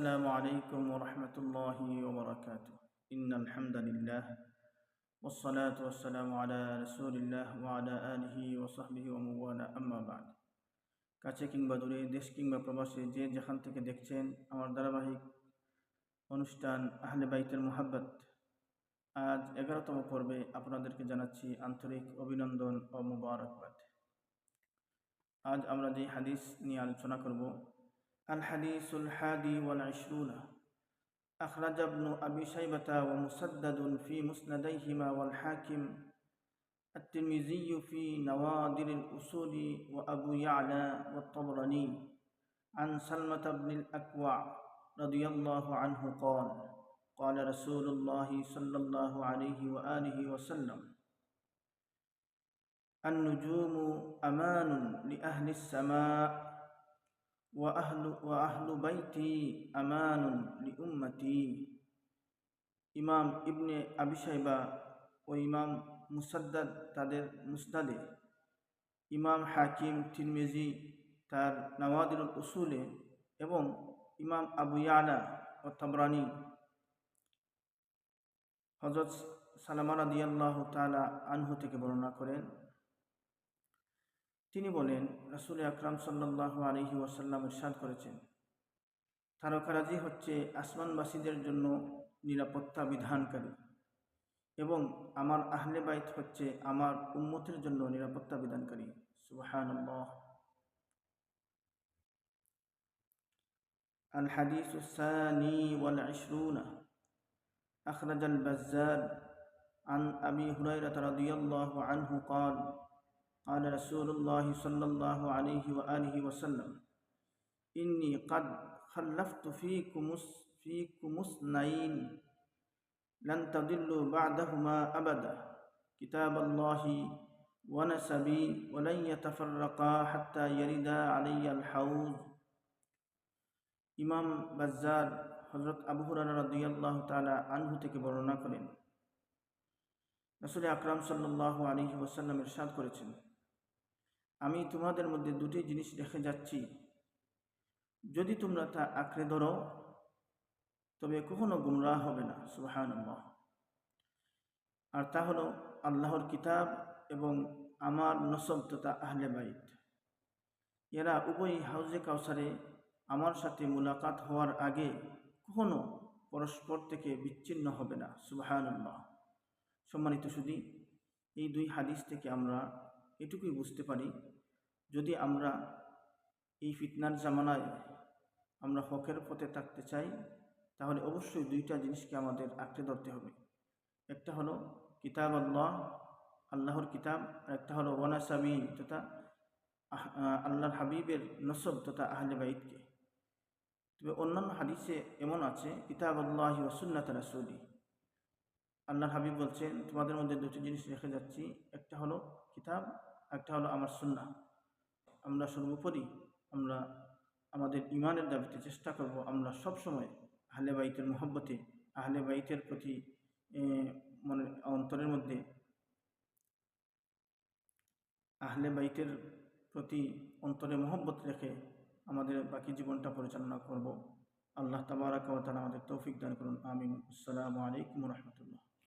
السلام عليكم ورحمة الله وبركاته. إن الحمد لله والصلاة والسلام على رسول الله وعلى آله وصحبه ومن والاه أما بعد. কাছে কিংবা দূরে, দেশ কিংবা প্রবাসে যে যেখান থেকে দেখছেন আমার ধারাবাহিক অনুষ্ঠান আহলে বাইতের মুহাব্বত, আজ 11তম পর্বে আপনাদেরকে জানাচ্ছি আন্তরিক অভিনন্দন ও মুবারকবাদ। আজ আমরা যে হাদিস নিয়ে আলোচনা করব, الحديث الحادي والعشرون أخرج ابن أبي شيبة ومسدد في مسنديهما والحاكم الترمذي في نوادر الأصول وأبو يعلى والطبراني عن سلمة بن الأكوع رضي الله عنه قال قال رسول الله صلى الله عليه وآله وسلم النجوم أمان لأهل السماء وأهل بيتي أمان لأمتي। ইমাম ইবনে আবি শাইবা ও ইমাম মুসাদ্দাদ তাদের মুসনাদে, ইমাম হাকিম তিরমিজি তার নওয়াদিরুল উসুলে এবং ইমাম আবু ইয়ালা ও তাবরানি হযরত সালামা রাদিয়াল্লাহু তাআলা আনহু থেকে বর্ণনা করেন। তিনি বলেন, রাসূল আকরাম সাল্লাল্লাহু আলাইহি ওয়াসাল্লাম ইরশাদ করেছেন, তারকারাজি হচ্ছে আসমানবাসীদের জন্য নিরাপত্তা বিধানকারী এবং আমার আহলে বাইত হচ্ছে আমার উম্মতের জন্য নিরাপত্তা বিধানকারী। সুবহানাল্লাহ। আল হাদিসুস সানি ওয়াল 20 أخرج البزار عن أبي هريرة رضي الله عنه قال قال رسول الله صلى الله عليه وآله وسلم إني قد خلفت فيكم اثنين لن تضلوا بعدهما أبدا كتاب الله ونسبي ولن يتفرقا حتى يردا علي الحوض। ইমাম বাজ্জার হযরত আবু হুরায়রা রাদিয়াল্লাহু তাআলা আনহু থেকে বর্ণনা করেন, রাসূল আকরাম সাল্লাল্লাহু আলাইহি ওয়াসাল্লাম ইরশাদ করেছেন, আমি তোমাদের মধ্যে দুটি জিনিস রেখে যাচ্ছি, যদি তোমরা তা আঁকড়ে ধরো তবে কখনো গুমরাহ হবে না। সুবহানাল্লাহ। আর তা হলো আল্লাহর কিতাব এবং আমার নসব তথা আহলে বাইত। এরা উভয় হাউজে কাউসারে আমার সাথে মুলাকাত হওয়ার আগে কখনো পরস্পর থেকে বিচ্ছিন্ন হবে না। সুবহানাল্লাহ। সম্মানিত সুধী, এই দুই হাদিস থেকে আমরা এটুকুই বুঝতে পারি, যদি আমরা এই ফিতনার জামানায় আমরা হকের পথে থাকতে চাই, তাহলে অবশ্যই দুইটা জিনিসকে আমাদের আঁকড়ে ধরতে হবে। একটা হলো কিতাব আল্লাহ, আল্লাহর কিতাব, আর একটা হলো ওয়ানাসাবি তথা আল্লাহর হাবিবের নসব তথা আহলে বাইতকে। তবে অন্যান্য হাদিসে এমন আছে, কিতাব আল্লাহি ওয়া সুন্নাত রাসূলি, আল্লাহর হাবিব বলছেন তোমাদের মধ্যে দুটি জিনিস রেখে যাচ্ছি, একটা হলো কিতাব, একটা হলো আমার সুন্নাহ। আমরা সর্বোপরি আমরা আমাদের ইমানের দাবিতে চেষ্টা করব আমরা সবসময় আহলে বাইতের মুহাব্বতে, আহলে বাইতের প্রতি মনের অন্তরের মধ্যে আহলে বাইতের প্রতি অন্তরে মুহাব্বত রেখে আমাদের বাকি জীবনটা পরিচালনা করব। আল্লাহ তাবারাক ওয়া তাআলা আমাদের তৌফিক দান করুন। আমিন। আসসালামু আলাইকুম ওয়া রাহমাতুল্লাহ।